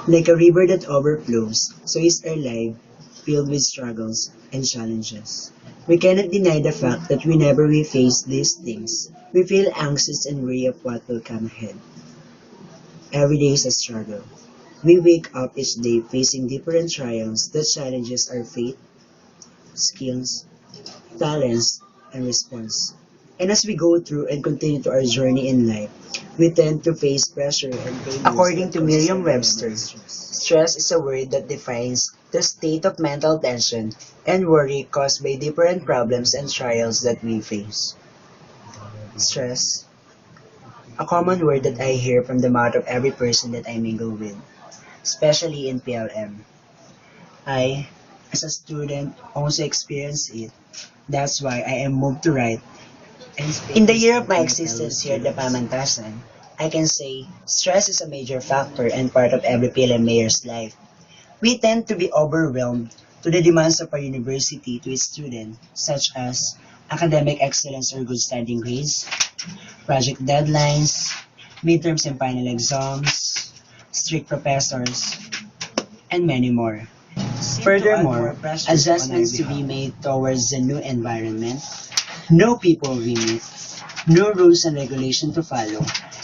Like a river that overflows, so is our life, filled with struggles and challenges. We cannot deny the fact that whenever we face these things, we feel anxious and worry of what will come ahead. Every day is a struggle. We wake up each day facing different trials that challenges our faith, skills, talents, and response. And as we go through and continue to our journey in life, we tend to face pressure and failures. According to Merriam-Webster, stress is a word that defines the state of mental tension and worry caused by different problems and trials that we face. Stress, a common word that I hear from the mouth of every person that I mingle with, especially in PLM. I, as a student, also experience it. That's why I am moved to write. In the year of my existence here at the Pamantasan, I can say stress is a major factor and part of every PLM mayor's life. We tend to be overwhelmed to the demands of our university to its students, such as academic excellence or good standing grades, project deadlines, midterms and final exams, strict professors, and many more. Furthermore, adjustments to be made towards the new environment, new people we meet, new rules and regulations to follow,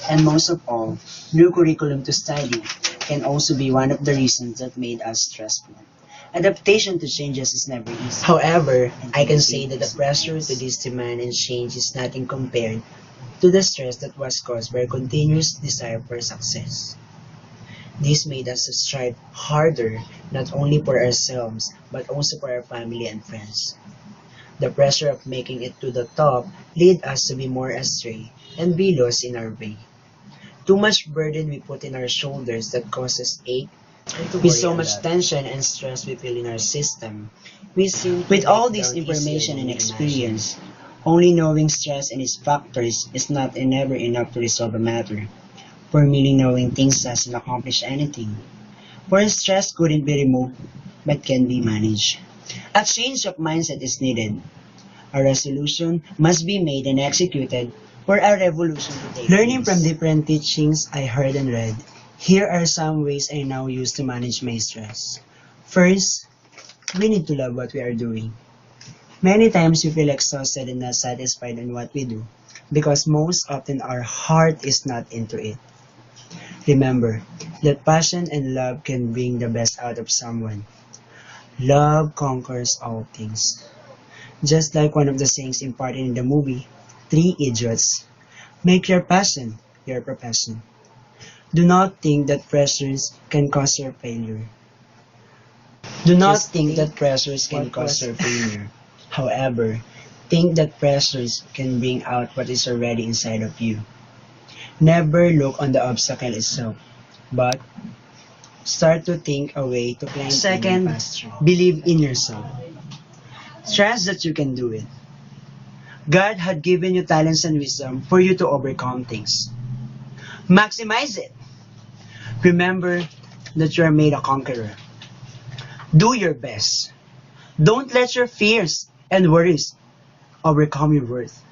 and most of all, new curriculum to study can also be one of the reasons that made us stressful. Adaptation to changes is never easy. However, I can say that the pressure to this demand and change is nothing compared to the stress that was caused by a continuous desire for success. This made us strive harder not only for ourselves but also for our family and friends. The pressure of making it to the top lead us to be more astray and be lost in our way. Too much burden we put in our shoulders that causes ache. With so much tension and stress we feel in our system, we seem with all this information and experience, only knowing stress and its factors is not and never enough to resolve a matter. For merely knowing things doesn't accomplish anything. For stress couldn't be removed, but can be managed. A change of mindset is needed. A resolution must be made and executed for a revolution to take Learning place. From different teachings I heard and read, here are some ways I now use to manage my stress. First, we need to love what we are doing. Many times we feel exhausted and not satisfied in what we do because most often our heart is not into it. Remember that passion and love can bring the best out of someone. Love conquers all things. Just like one of the sayings imparted in the movie, Three Idiots, make your passion your profession. Do not think that pressures can cause your failure. Do not think that pressures can cause your failure. However, think that pressures can bring out what is already inside of you. Never look on the obstacle itself, but start to think a way to climb. Second, believe in yourself. Trust that you can do it. God had given you talents and wisdom for you to overcome things. Maximize it. Remember that you are made a conqueror. Do your best. Don't let your fears and worries overcome your worth.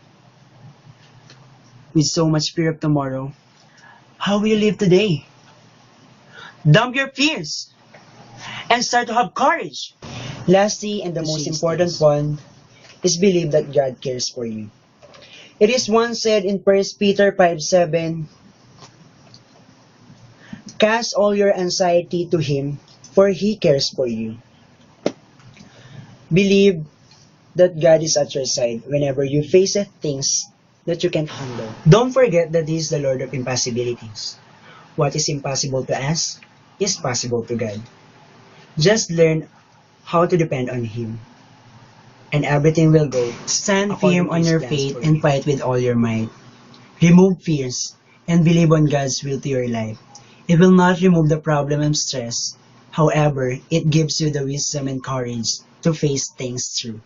With so much fear of tomorrow, how will you live today? Dump your fears and start to have courage. Lastly, and the most important one, is believe that God cares for you. It is once said in 1 Peter 5:7, cast all your anxiety to Him, for He cares for you. Believe that God is at your side whenever you face things that you can't handle. Don't forget that He is the Lord of impossibilities. What is impossible to us is possible to God. Just learn how to depend on Him, and everything will go. Stand firm on your faith and fight with all your might. Remove fears and believe on God's will to your life. It will not remove the problem and stress. However, it gives you the wisdom and courage to face things through.